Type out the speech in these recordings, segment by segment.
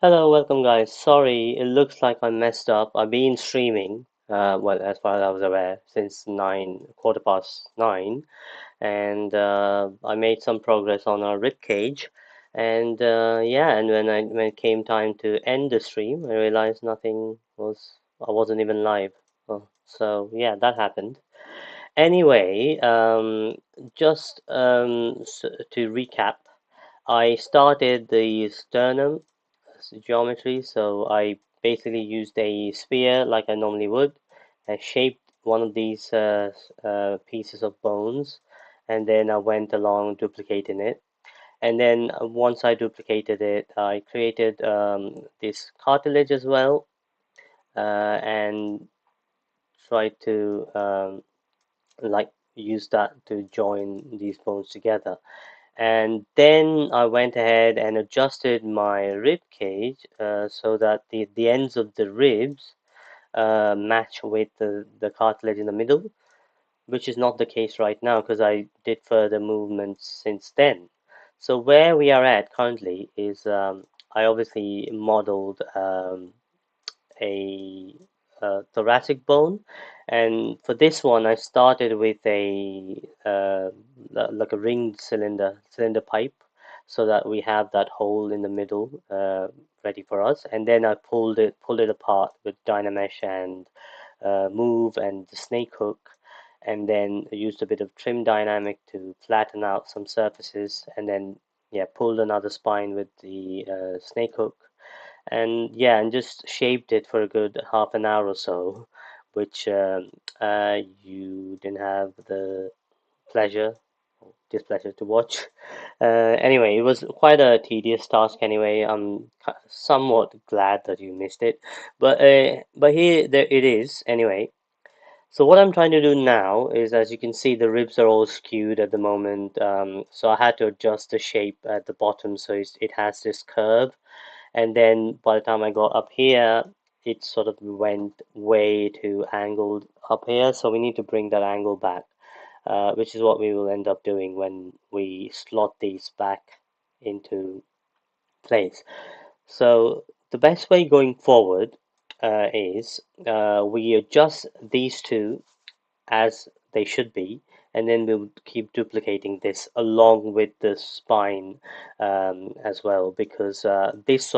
Hello, welcome guys. Sorry, it looks like I messed up. I've been streaming, well, as far as I was aware, since 9, 9:15, and I made some progress on our rib cage. And yeah, and when it came time to end the stream, I realized I wasn't even live. So yeah, that happened. Anyway, just to recap, I started the sternum geometry. So I basically used a sphere like I normally would. I shaped one of these pieces of bones, and then I went along duplicating it. And then once I duplicated it, I created this cartilage as well, and tried to like use that to join these bones together. And then I went ahead and adjusted my rib cage so that the ends of the ribs match with the cartilage in the middle, which is not the case right now because I did further movements since then. So where we are at currently is I obviously modeled a, thoracic bone, and for this one I started with a like a ringed cylinder pipe, so that we have that hole in the middle ready for us, and then I pulled it apart with Dynamesh and move and the snake hook, and then I used a bit of trim dynamic to flatten out some surfaces, and then yeah, pulled another spine with the snake hook, and yeah, and just shaped it for a good half an hour or so, which you didn't have the pleasure displeasure to watch. Anyway, it was quite a tedious task. Anyway, I'm somewhat glad that you missed it, but here there it is. Anyway, so what I'm trying to do now is, as you can see, the ribs are all skewed at the moment. So I had to adjust the shape at the bottom so it has this curve, and then by the time I got up here, it sort of went way too angled up here, so we need to bring that angle back, which is what we will end up doing when we slot these back into place. So the best way going forward is we adjust these two as they should be, and then we'll keep duplicating this along with the spine as well, because these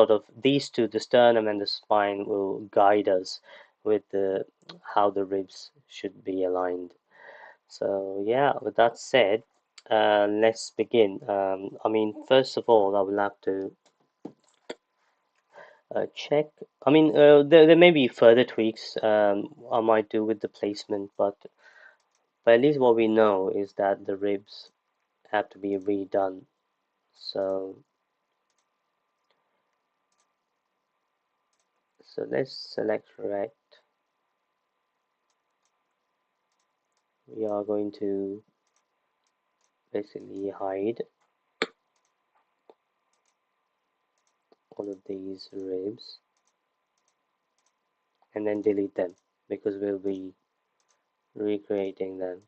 two, the sternum and the spine, will guide us with the how the ribs should be aligned. So yeah, with that said, let's begin. I mean, first of all, I will have to check. I mean, there may be further tweaks I might do with the placement, but at least what we know is that the ribs have to be redone. So let's select rect. We are going to basically hide all of these ribs and then delete them, because we'll be recreating them.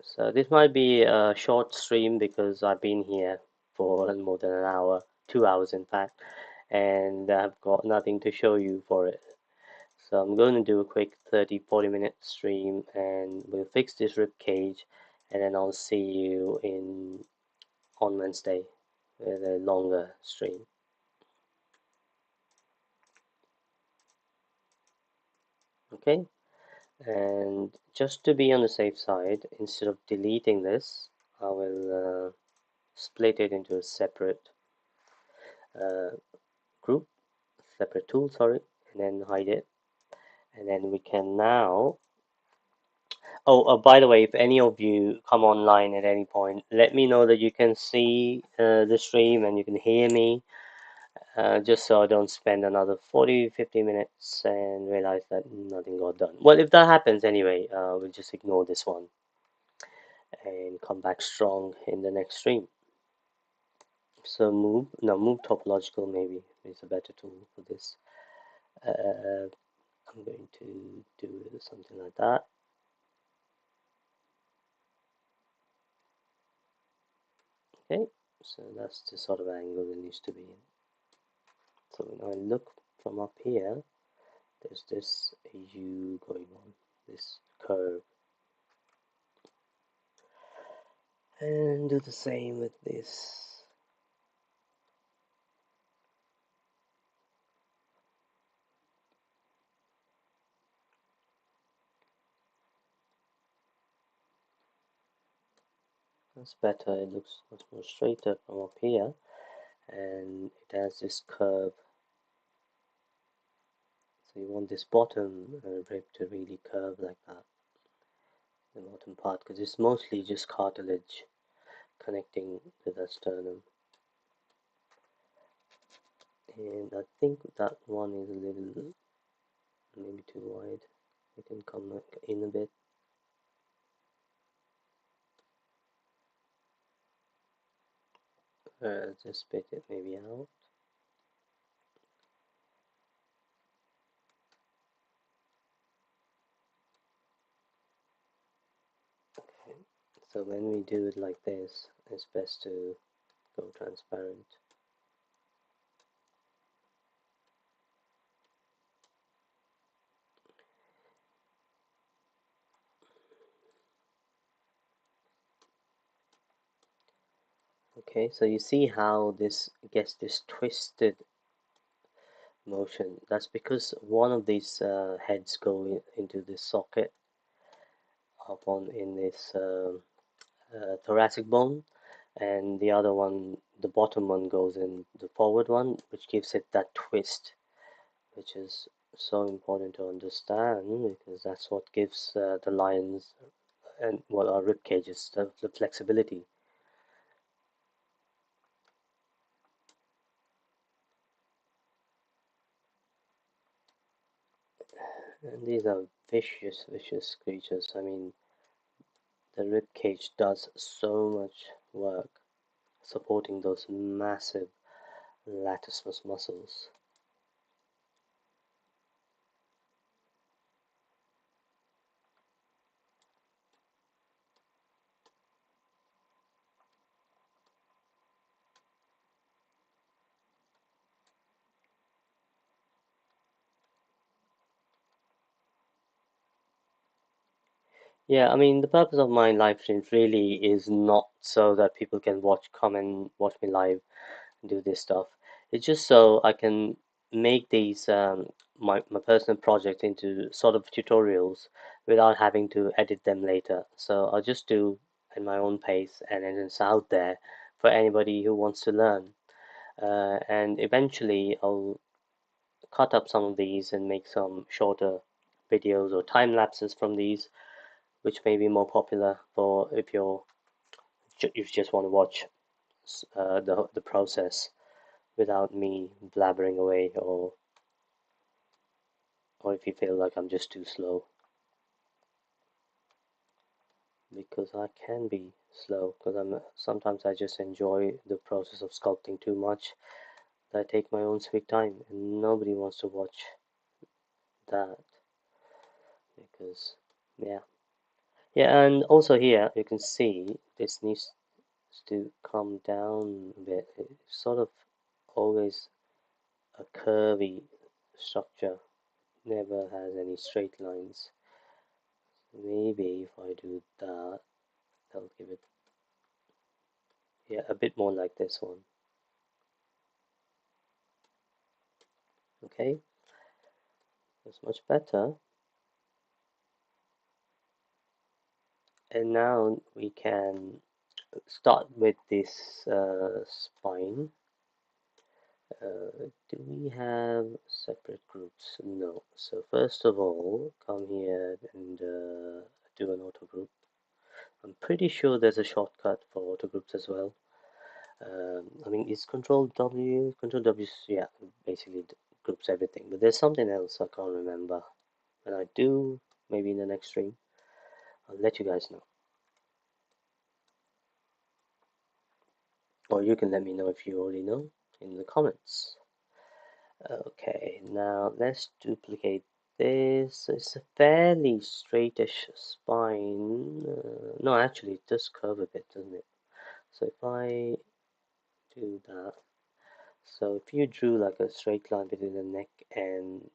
So this might be a short stream because I've been here for more than an hour, 2 hours in fact, and I've got nothing to show you for it. So I'm going to do a quick 30-40 minute stream, and we'll fix this rib cage, and then I'll see you in on Wednesday with a longer stream. Okay, and just to be on the safe side, instead of deleting this, I will split it into a separate uh, group, separate tool, sorry, and then hide it. And then we can now. Oh, by the way, if any of you come online at any point, let me know that you can see the stream and you can hear me, just so I don't spend another 40-50 minutes and realize that nothing got done. Well, if that happens anyway, we'll just ignore this one and come back strong in the next stream. So move topological maybe is a better tool for this. I'm going to do something like that. Okay, So that's the sort of angle it needs to be in. So when I look from up here, there's this U going on, this curve. And do the same with this. That's better, it looks much more straighter from up here, and it has this curve. So you want this bottom rib to really curve like that, the bottom part, because it's mostly just cartilage connecting to the sternum. And I think that one is a little, maybe too wide. You can come in a bit. Just spit it maybe out. Okay. So when we do it like this, it's best to go transparent. Okay, so you see how this gets this twisted motion. That's because one of these heads go into this socket up on in this thoracic bone, and the other one, the bottom one, goes in the forward one, which gives it that twist, which is so important to understand because that's what gives the lions and what our rib cages the flexibility. And these are vicious, vicious creatures. I mean, the rib cage does so much work supporting those massive latissimus muscles. Yeah, I mean, the purpose of my live streams really is not so that people can come and watch me live and do this stuff. It's just so I can make these my personal project into sort of tutorials without having to edit them later. So I'll just do in my own pace, and then it's out there for anybody who wants to learn. And eventually, I'll cut up some of these and make some shorter videos or time lapses from these, which may be more popular for if you just want to watch the process without me blabbering away, or if you feel like I'm just too slow, because I can be slow because I'm sometimes I just enjoy the process of sculpting too much that I take my own sweet time, and nobody wants to watch that because yeah. Yeah, and also here you can see this needs to come down a bit. It's sort of always a curvy structure, never has any straight lines. Maybe if I do that, I'll give it, yeah, a bit more like this one. Okay, that's much better. And now we can start with this spine. Do we have separate groups? No. So first of all, come here and do an auto group. I'm pretty sure there's a shortcut for auto groups as well. I mean, it's Control W. Control W, yeah, basically groups everything. But there's something else I can't remember. When I do, maybe in the next stream, I'll let you guys know. Or you can let me know if you already know in the comments. Okay, now let's duplicate this. It's a fairly straightish spine. No, actually, it does curve a bit, doesn't it? So if I do that. So if you drew like a straight line between the neck and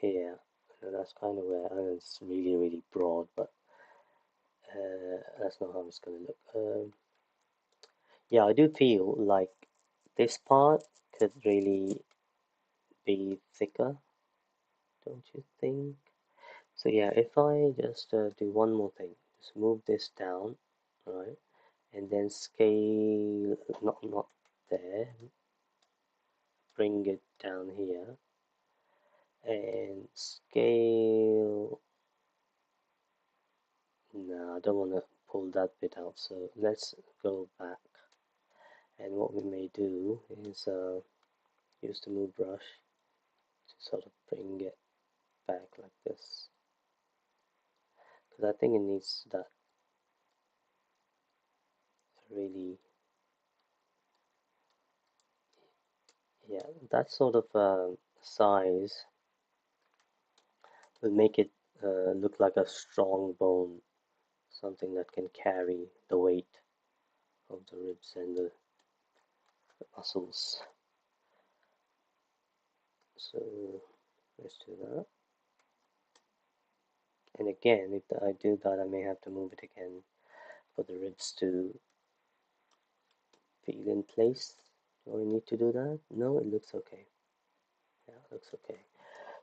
here, that's kind of where, I know it's really, really broad, but that's not how it's going to look. Yeah, I do feel like this part could really be thicker, don't you think? So yeah, if I just do one more thing, just move this down, right, and then scale, not there, bring it down here, and scale. No, I don't want to pull that bit out, so let's go back. And what we may do is use the move brush to sort of bring it back like this, because I think it needs that really, yeah, that sort of size will make it look like a strong bone, something that can carry the weight of the ribs and the muscles. So let's do that. And again, if I do that, I may have to move it again for the ribs to feel in place. Do I need to do that? No, it looks okay. Yeah, it looks okay.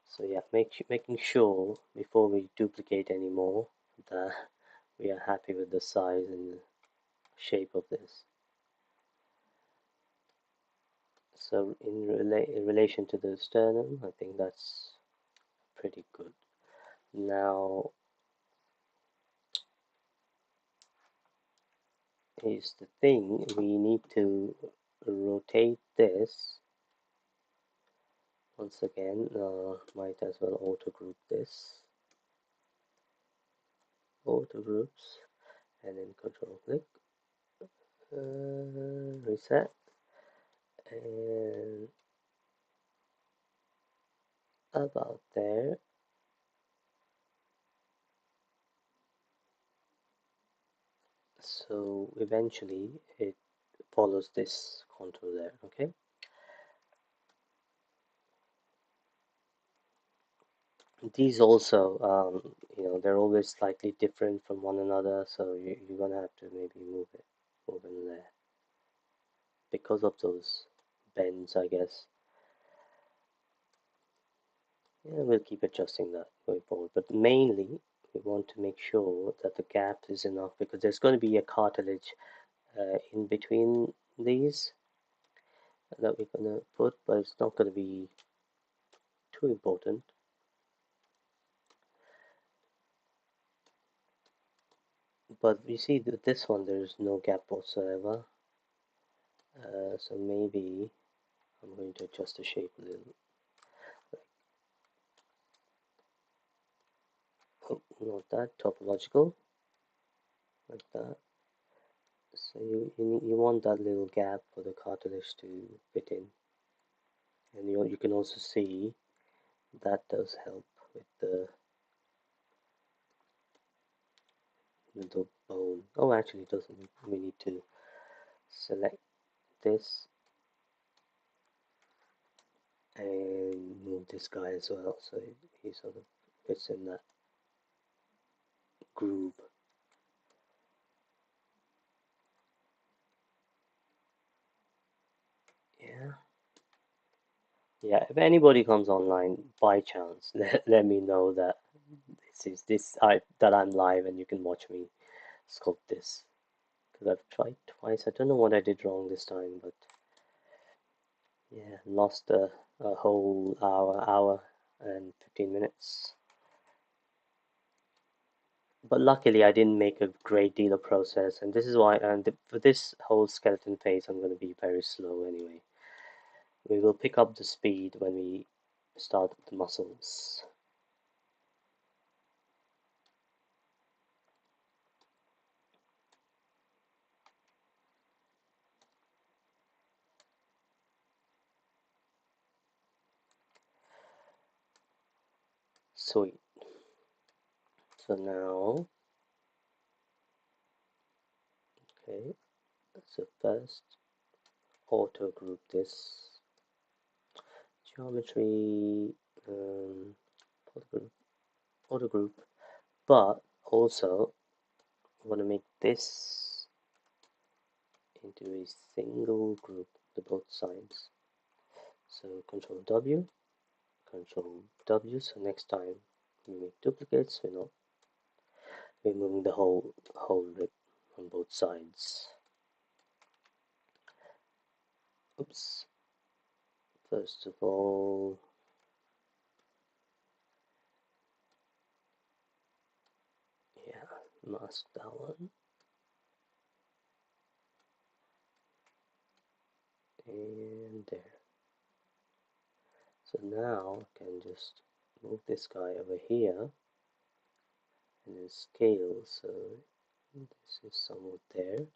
So yeah, making sure before we duplicate any more that we are happy with the size and the shape of this. So in relation to the sternum, I think that's pretty good. Now, here's the thing, we need to rotate this once again. Might as well auto group this, auto groups, and then control click, reset, and about there. So eventually it follows this contour there. Okay, these also, they're always slightly different from one another, so you're gonna have to maybe move in there because of those bends, I guess. Yeah, we'll keep adjusting that going forward, but mainly we want to make sure that the gap is enough, because there's going to be a cartilage in between these that we're going to put, but it's not going to be too important. But you see that this one, there's no gap whatsoever, so maybe I'm going to adjust the shape a little. Oh, not that, topological, like that. So you want that little gap for the cartilage to fit in, and you can also see that does help with the bone. Oh, actually, it doesn't. We need to select this and move this guy as well, so he sort of fits in that groove. Yeah. Yeah, if anybody comes online by chance, let me know that that I'm live and you can watch me sculpt this. Because I've tried twice. I don't know what I did wrong this time, but yeah, lost a whole hour and 15 minutes. But luckily, I didn't make a great deal of process, and this is why. And for this whole skeleton phase, I'm going to be very slow anyway. We will pick up the speed when we start the muscles. Sweet. So now, okay. So first, auto group this geometry, auto group, but also I want to make this into a single group, the both sides. So Control W, Control W. So next time we make duplicates, we're not removing the whole rib on both sides. Oops. First of all, yeah, mask that one. And there. So now I can just move this guy over here and then scale. So this is somewhat there.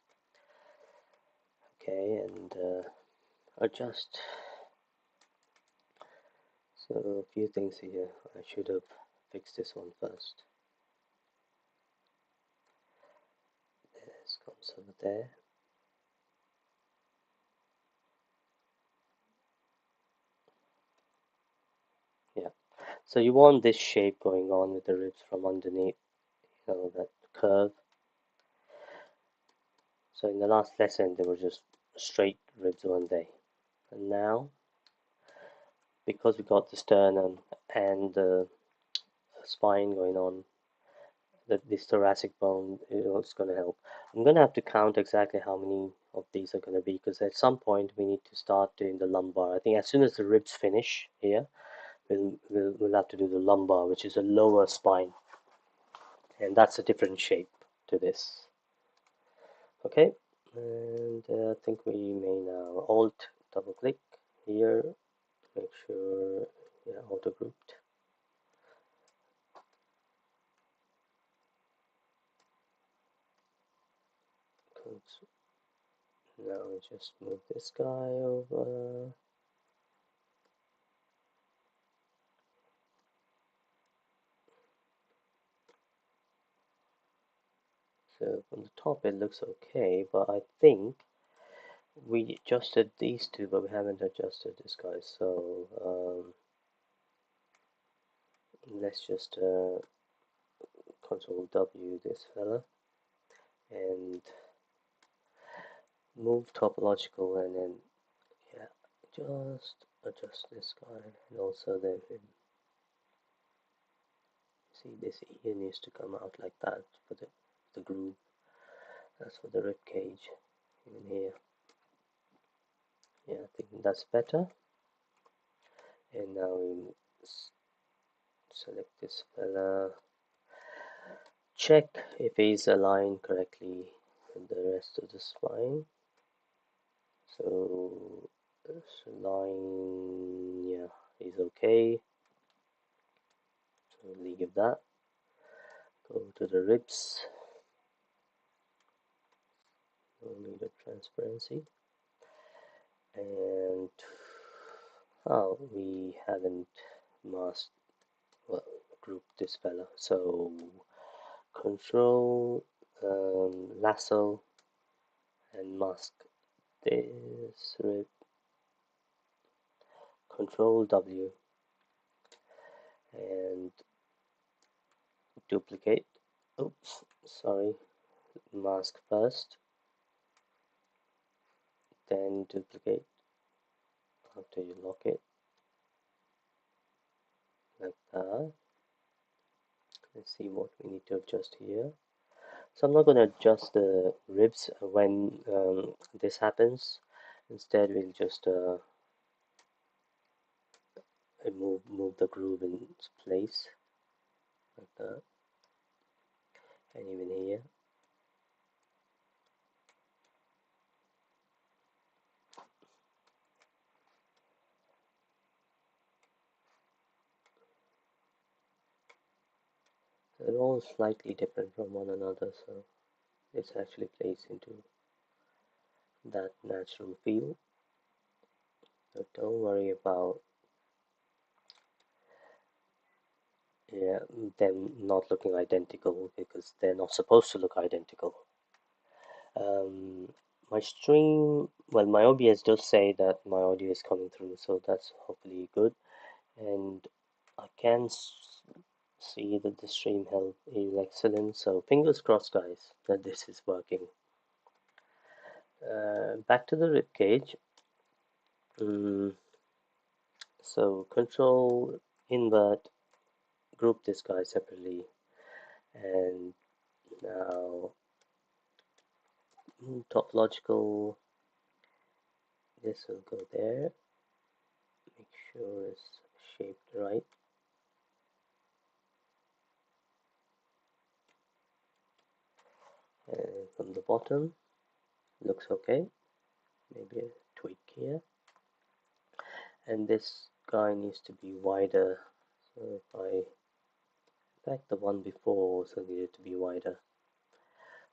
Okay, and adjust. So a few things here. I should have fixed this one first. This comes over there. Yeah. So you want this shape going on with the ribs from underneath, you know, that curve. So in the last lesson, they were just straight ribs, weren't they? And now, because we got the sternum and the spine going on, this thoracic bone, it's going to help. I'm going to have to count exactly how many of these are going to be, because at some point we need to start doing the lumbar. I think as soon as the ribs finish here, we'll have to do the lumbar, which is a lower spine, and that's a different shape to this. Okay, and I think we may now Alt double click here, make sure, yeah, auto grouped. Now we just move this guy over. So from the top it looks okay, but I think we adjusted these two, but we haven't adjusted this guy. So let's just Control W this fella and move topological, and then yeah, just adjust this guy, and also then see this ear needs to come out like that for the groove. That's for the rib cage, even here. Yeah, I think that's better. And now we select this fella, check if he's aligned correctly with the rest of the spine. So this line, yeah, he's okay. So leave that. Go to the ribs. We'll need a transparency. And we haven't masked, well, grouped this fella. So control lasso and mask this rib. Control W and duplicate. Oops, sorry. Mask first, then duplicate after you lock it, like that. Let's see what we need to adjust here. So I'm not going to adjust the ribs when this happens. Instead, we'll just move the groove in its place, like that, and even here. They're all slightly different from one another, so this actually plays into that natural feel. So don't worry about, yeah, them not looking identical, because they're not supposed to look identical. my stream, well, my OBS does say that my audio is coming through, so that's hopefully good. And I can see that the stream health is excellent, so fingers crossed, guys, that this is working. Back to the rib cage. So control, invert, group this guy separately, and now topological, this will go there. Make sure it's shaped right. And from the bottom, looks okay. Maybe a tweak here. And this guy needs to be wider. So if I, in fact, the one before also needed to be wider.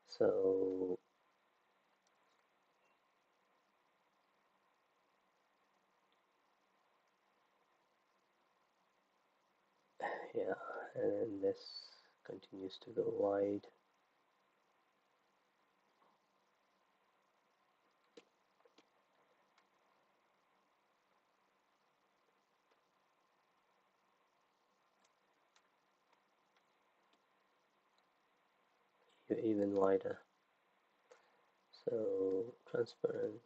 So yeah, and this continues to go wide. Even wider. So transparent.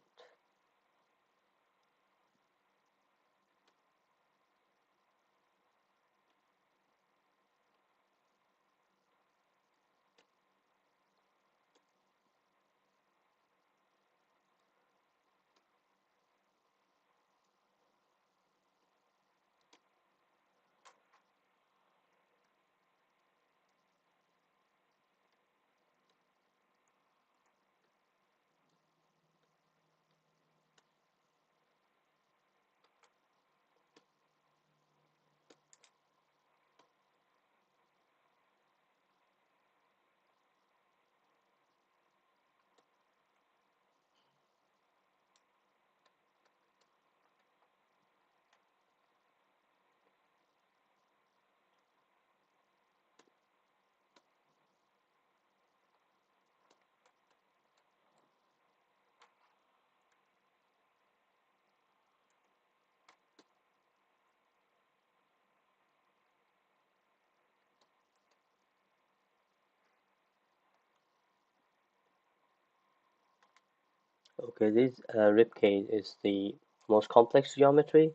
Okay, this rib cage is the most complex geometry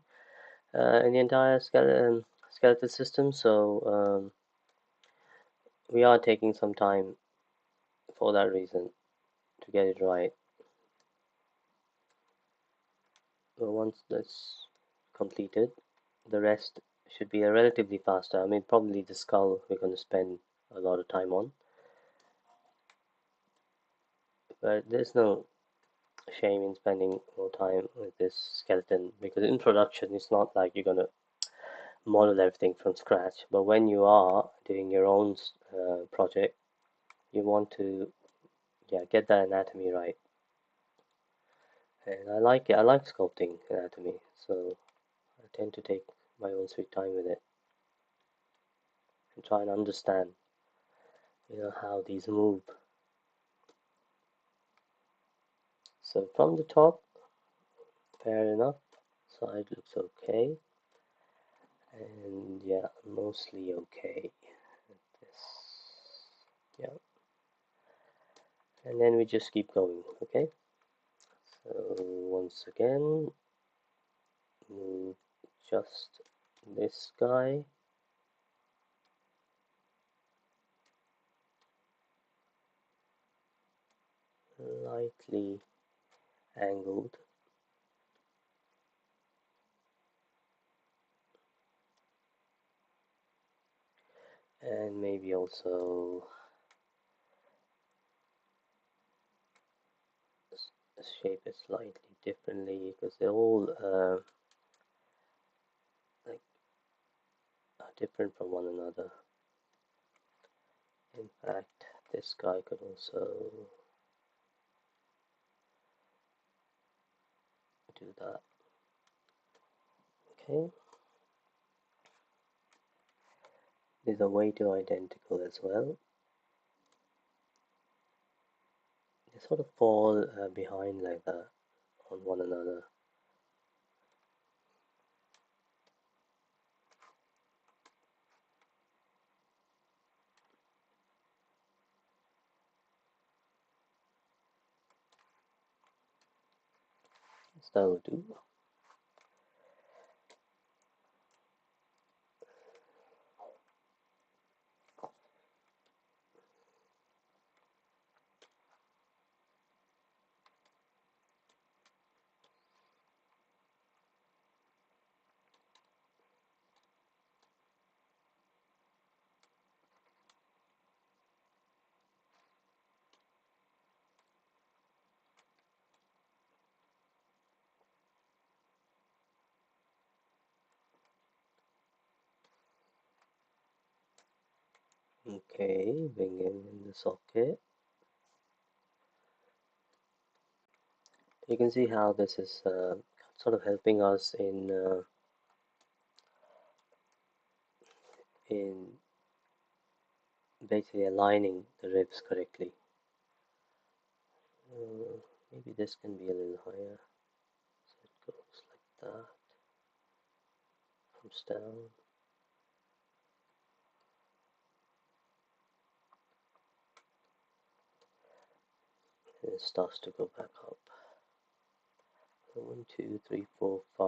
in the entire skeletal system, so we are taking some time for that reason to get it right. But once that's completed, the rest should be relatively faster. I mean, probably the skull we're going to spend a lot of time on, but there's no shame in spending more time with this skeleton because in production it's not like you're going to model everything from scratch, but when you are doing your own project, you want to, yeah, get that anatomy right. And I like it. I like sculpting anatomy, so I tend to take my own sweet time with it and try and understand, how these move. So from the top, fair enough. Side looks okay, and yeah, mostly okay. This, yeah, and then we just keep going. Okay. So once again, move just this guy. Lightly angled, and maybe also shape it slightly differently because they're all like are different from one another. In fact, this guy could also do that. Okay, these are way too identical as well. sort of fall behind like that on one another. So that'll do. Okay, bring it in the socket. You can see how this is sort of helping us in basically aligning the ribs correctly. Maybe this can be a little higher, so it goes like that, comes down, and it starts to go back up. So 1, 2, 3, 4, 5.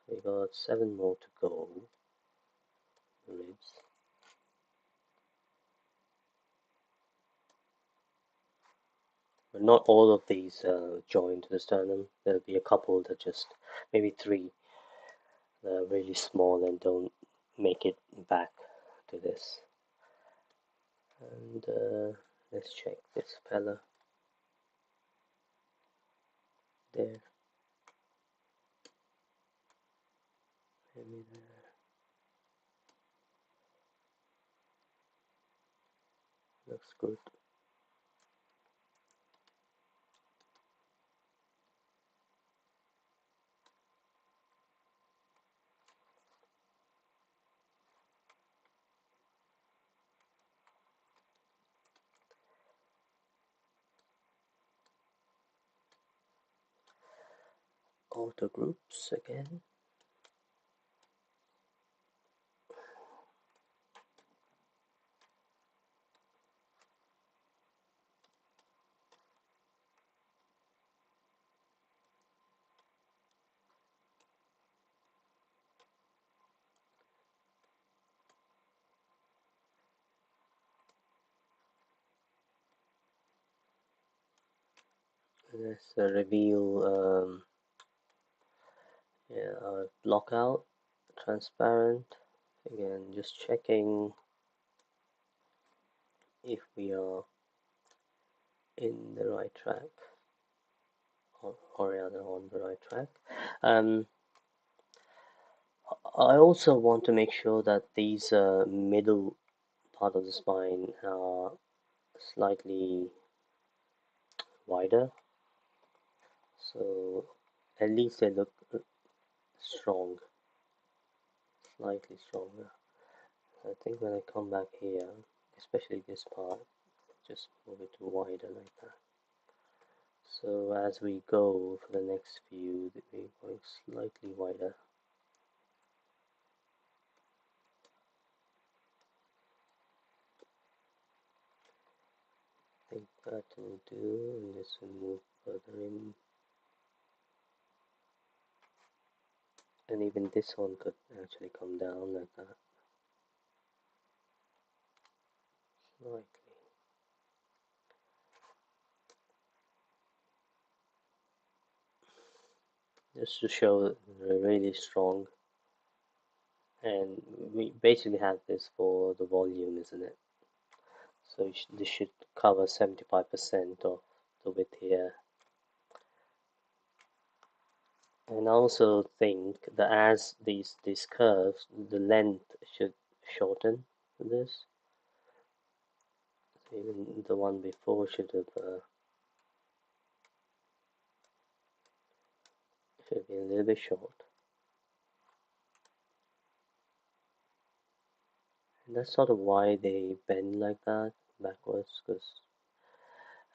We got 7 more to go. The ribs. But not all of these join to the sternum. There'll be a couple that just, maybe 3, that are really small and don't make it back to this. And let's check this fella. There. Maybe there. Looks good. Auto groups again. Let's reveal our blockout, transparent. Again, just checking if we are in the right track, or rather on the right track. I also want to make sure that these middle part of the spine are slightly wider, so at least they look strong, slightly stronger. I think when I come back here, especially this part, just move it to wider like that. So as we go for the next few, we're going slightly wider. I think that will do, and this will move further in. And even this one could actually come down like that. Slightly. Just to show that they're really strong. And we basically have this for the volume, isn't it? So this should cover 75% of the width here. And I also think that as these curves, the length should shorten this. So even the one before should have should be a little bit short. And that's sort of why they bend like that backwards, because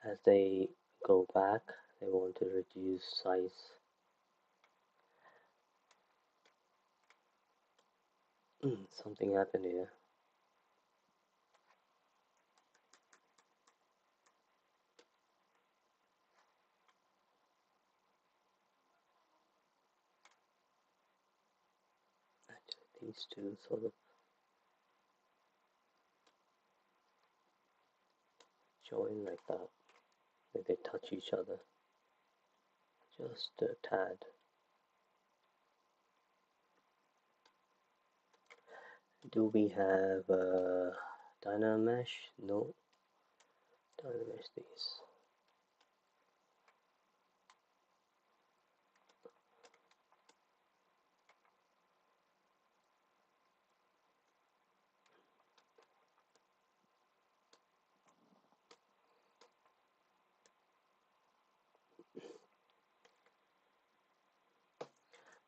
as they go back. They want to reduce size. Something happened here. Actually, these two sort of join like that. They touch each other. Just a tad. Do we have Dynamesh? No. Dynamesh these.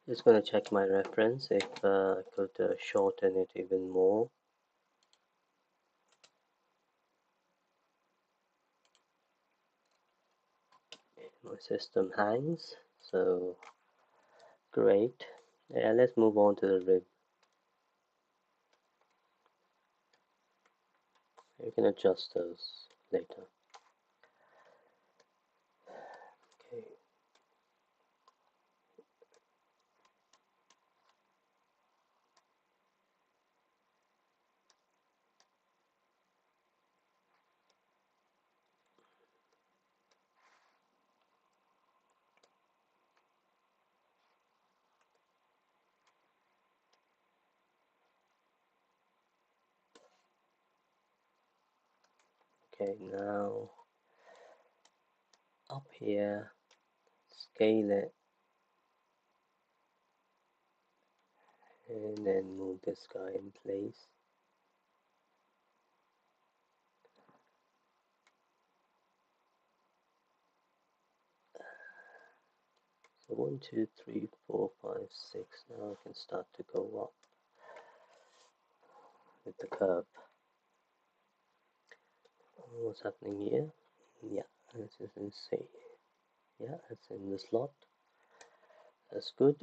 Just gonna check my reference if I could shorten it even more. My system hangs, so great. Yeah, let's move on to the rib. You can adjust those later. Okay. Okay, now up here, scale it, and then move this guy in place. So 1, 2, 3, 4, 5, 6. Now I can start to go up with the curve. What's happening here? Yeah, this is insane. Yeah, it's in the slot. That's good.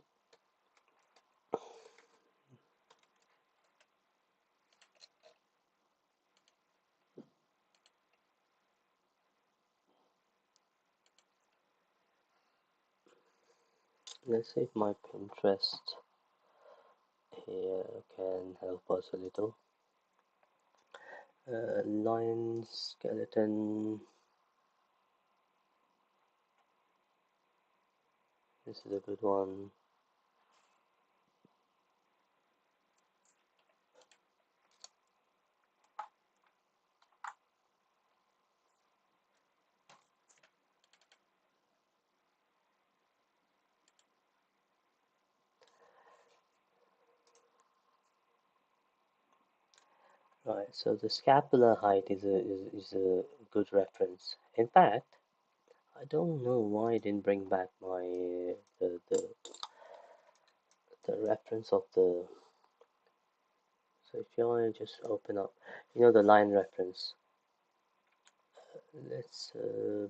Let's see if my Pinterest here can help us a little. Lion skeleton. This is a good one. Right, so the scapular height is a good reference. In fact, I don't know why I didn't bring back my the reference of the. So if you want to just open up, the line reference. Let's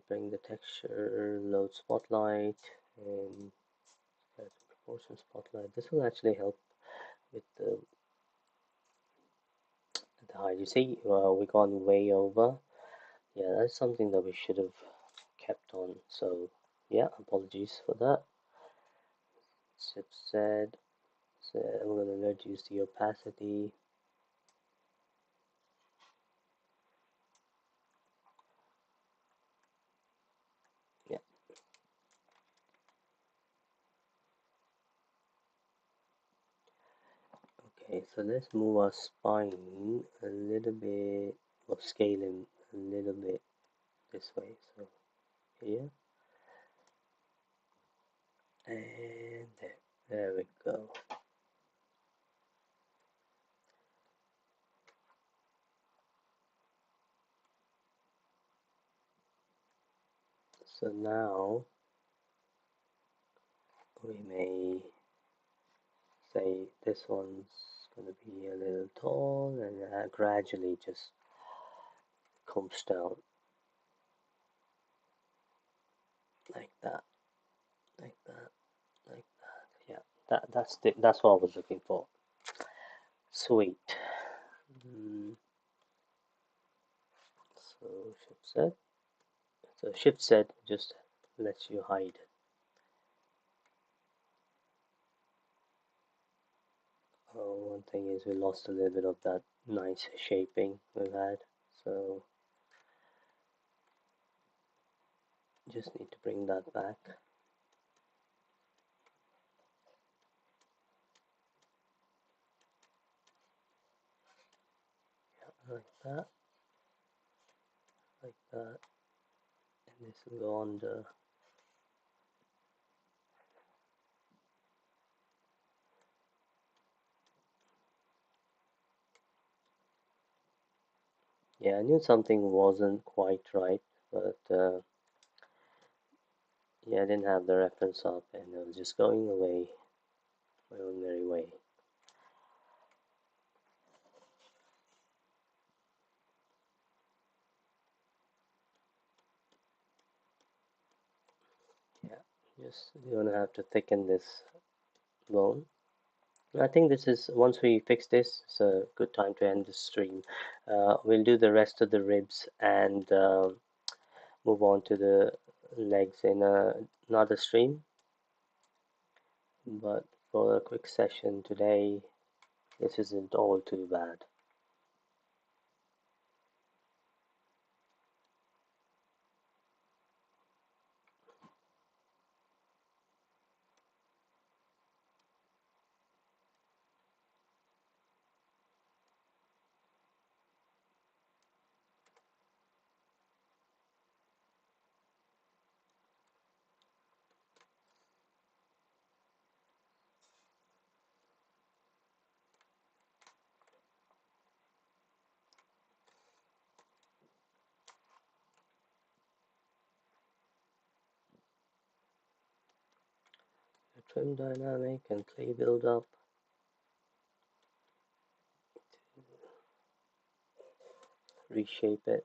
bring the texture, load spotlight, and proportion spotlight. This will actually help with the height. You see, we gone way over. Yeah, that's something that we should have kept on. So yeah, apologies for that. Sip said, so I'm going to reduce the opacity. Yeah. Okay, so let's move our spine a little bit, or scaling a little bit this way. So here and there. There we go. So now we may say this one's going to be a little tall and gradually just comes down. like that, like that, like that. Yeah, that's what I was looking for. Sweet. Mm, so shift set. So shift set just lets you hide. Oh, one thing is we lost a little bit of that nice shaping we've had. So just need to bring that back. Yeah, like that, like that. And this will go under. Yeah, I knew something wasn't quite right, but yeah, I didn't have the reference up and I was just going away my own merry way. Yeah, just you're gonna have to thicken this bone. I think this is, once we fix this, it's a good time to end the stream. We'll do the rest of the ribs and move on to the legs in another stream. But for a quick session today, this isn't all too bad. Trim dynamic and clay build up. Reshape it.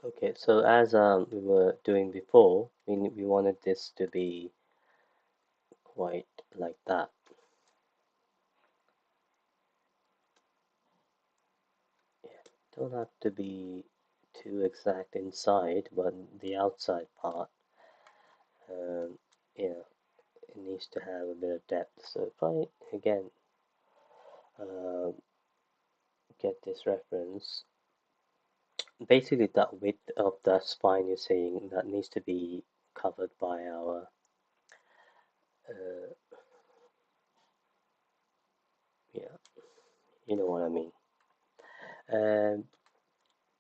Okay, so as we were doing before, we wanted this to be quite like that. Yeah, don't have to be too exact inside, but the outside part, um, yeah, it needs to have a bit of depth. So if I again uh, get this reference, basically that width of the spine you're saying that needs to be covered by our uh, yeah, you know what I mean. And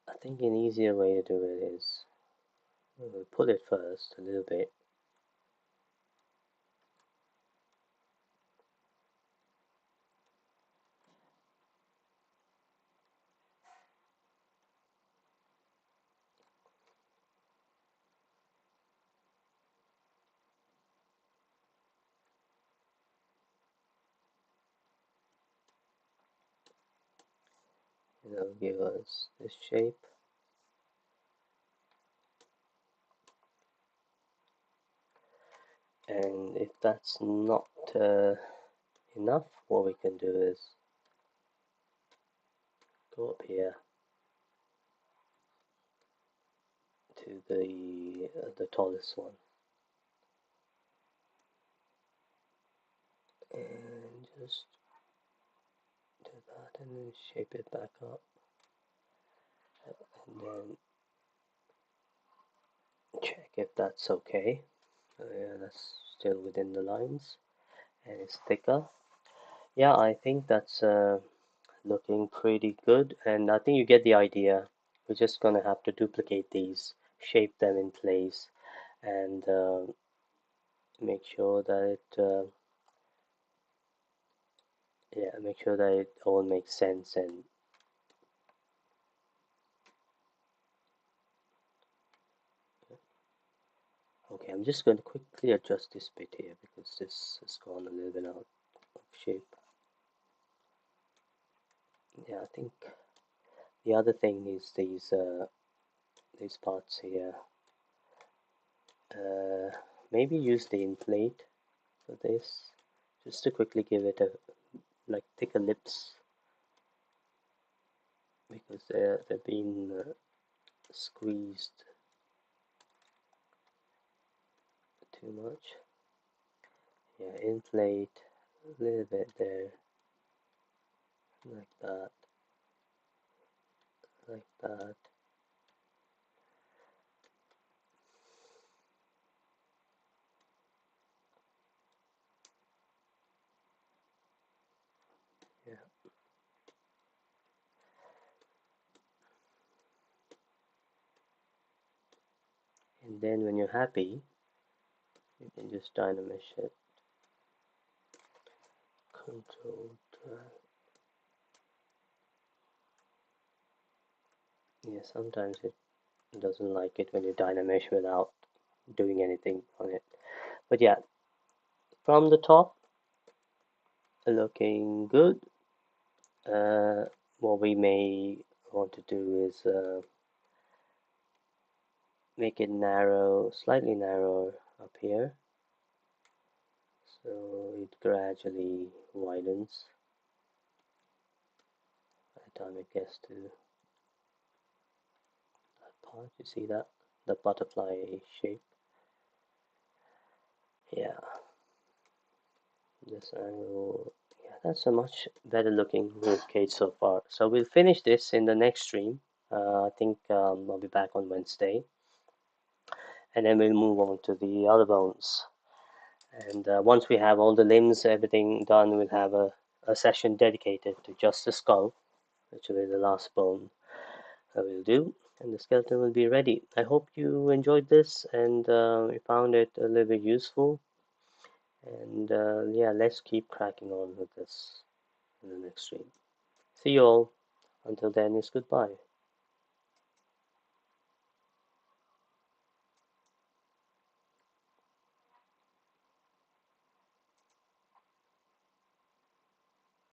I think an easier way to do it is we'll pull it first a little bit. it'll give us this shape. And if that's not enough, what we can do is go up here to the tallest one and just do that and then shape it back up and then check if that's okay. Yeah, that's still within the lines and it's thicker. Yeah, I think that's looking pretty good, and I think you get the idea. We're just gonna have to duplicate these, shape them in place, and make sure that make sure that it all makes sense. And okay, I'm just going to quickly adjust this bit here because this has gone a little bit out of shape. Yeah, I think the other thing is these parts here. Maybe use the inflate for this, just to quickly give it a like thicker lips because they're being squeezed too much. Yeah, inflate a little bit there, like that, like that. Yeah, and then when you're happy, you can just dynamesh it. Control drag. Yeah, sometimes it doesn't like it when you dynamesh without doing anything on it. But yeah, from the top, looking good. What we may want to do is make it narrow, slightly narrower up here, so it gradually widens by the time it gets to that part. You see that? The butterfly shape. Yeah, this angle. Yeah, that's a much better looking rib cage so far. So we'll finish this in the next stream. I think I'll be back on Wednesday, and then we'll move on to the other bones. And once we have all the limbs, everything done, we'll have a session dedicated to just the skull, which will be the last bone that we'll do, and the skeleton will be ready. I hope you enjoyed this and you found it a little bit useful. And yeah, let's keep cracking on with this in the next stream. See you all. Until then, it's goodbye.